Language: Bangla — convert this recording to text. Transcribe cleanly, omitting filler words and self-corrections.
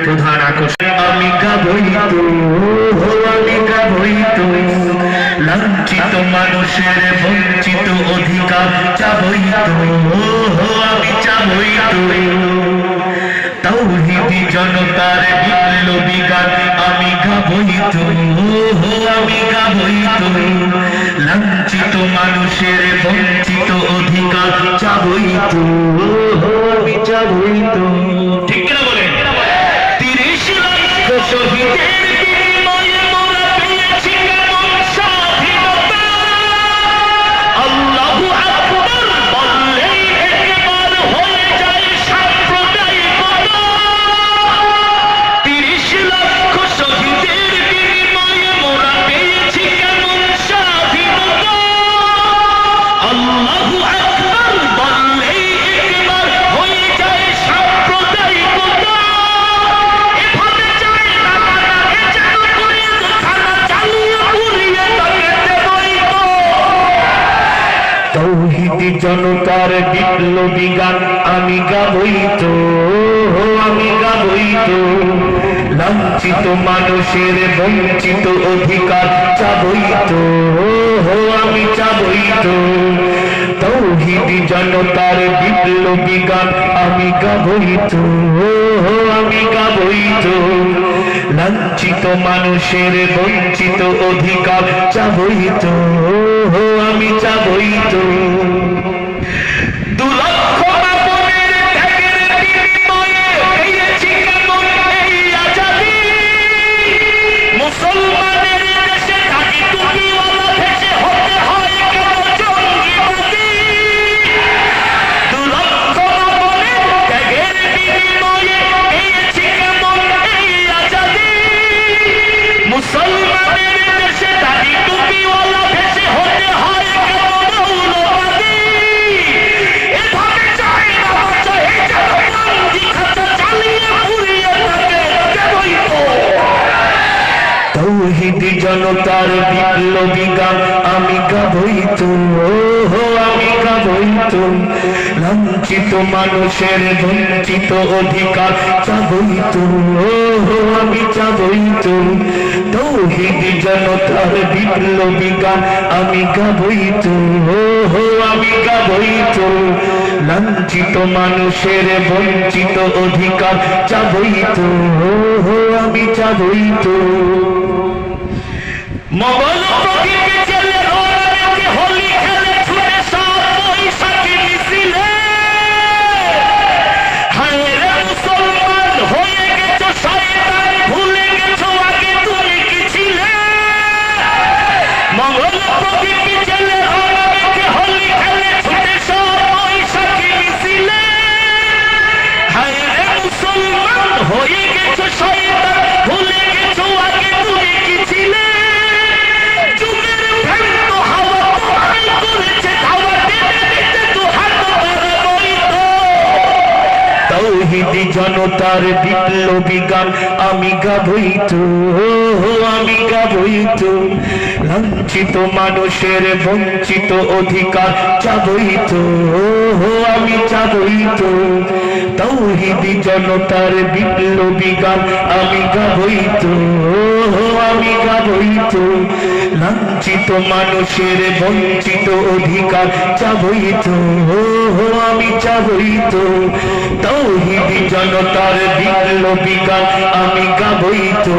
প্রধান আকর্ষণ। আমি গাবই তো, আমি গাবই তো, লাঞ্ছিত মানুষের বঞ্চিত অধিকার চাবই তো, আমি চাবই তো। তাওহীদি জনতার বিপ্লবী গান আমি গাবই তো, আমি গাবই তো, লাঞ্ছিত মানুষের বঞ্চিত অধিকার চাবই তো, আমি চাবই তো। ঠিক না বলেন? 30 লক্ষ শহীদের বিনিময়ে মোরা পেয়েছি কেমন স্বাধীনতা। আল্লাহু আকবার বললেই একবার হয়ে যায় সাম্প্রদায়িকতা। 30 লক্ষ শহীদের বিনিময়ে মোরা পেয়েছি কেমন স্বাধীনতা। আল্লাহু আকবার বললেই একবার হয়ে যায় সাম্প্রদায়িকতা। এভাবে চাই না মানা, এ যেন করে দোখানা, চালিয়ে পুড়িয়ে তাকে দেবই তো। তাওহীদি জনতার বিপ্লবী গান আমি গাবই তো, আমি গাবই তো, লাঞ্ছিত মানুষের বঞ্চিত অধিকার চাবই তো, আমি চাবই তো। তাওহীদি জনতার বিপ্লবী গান আমি গাবই তো, আমি গাবই তো, লাঞ্ছিত মানুষের বঞ্চিত অধিকার চাবই তো, আমি চাবই তো। 2 লক্ষ আপনের ত্যাগের বিনিময়ে পেয়েছি কেমন এই আজাদী। মুসলমানের দেশে থাকি টুপিওয়ালা ভেসে হতে হয় কেন জঙ্গিবাদী। 2 লক্ষ আপনের ত্যাগের বিনিময়ে পেয়েছি কেমন এই আজাদী। মুসলমানের দেশে থাকি টুপিওয়ালা ভেসে হতে হয় কেন মৌলবাদী। এভাবে চাই না বাঁচা, এই যেন বন্দী খাঁচা, চালিয়ে পুড়িয়ে তাকে দেবই তো। তাওহীদি জনতার বিপ্লবী গান আমি গাবই তো, আমি গাবই তো, লাঞ্ছিত মানুষের বঞ্চিত অধিকার চাবই তো, আমি চাবই তো। তাওহীদি জনতার বিপ্লবী গান আমি গাবই তো, আমি গাবই তো, লাঞ্ছিত মানুষের বঞ্চিত অধিকার চাবই তো, আমি চাবই তো। মোগল প্রদীপে জেলে ওরাকে হোলি খেলে ছুটে সব বৈশাখী মিছিলে। হায় রে মুসলমান হয়ে গেছো শয়তান, ভুলে গেছো আগে তুমি কি ছিলে। মোগল প্রদীপে জেলে ওরাকে হোলি খেলে ছুটে সব বৈশাখী মিছিলে। হায় রে মুসলমান হয়ে গেছো শয়তান, ভুলে গেছো আগে তুমি কি ছিলে। তাওহীদি জনতার বিপ্লবী গান আমি গাবই তো, আমি গাবই তো, লাঞ্ছিত মানুষের বঞ্চিত অধিকার চাবই তো, আমি চাবই তো। তাওহীদি জনতার বিপ্লবী গান আমি গাবই তো, আমি গাবই তো, লাঞ্ছিত মানুষের বঞ্চিত অধিকার চাবই তো, আমি চাবই তো। তাওহীদি জনতার বিপ্লবী গান আমি গাবই তো।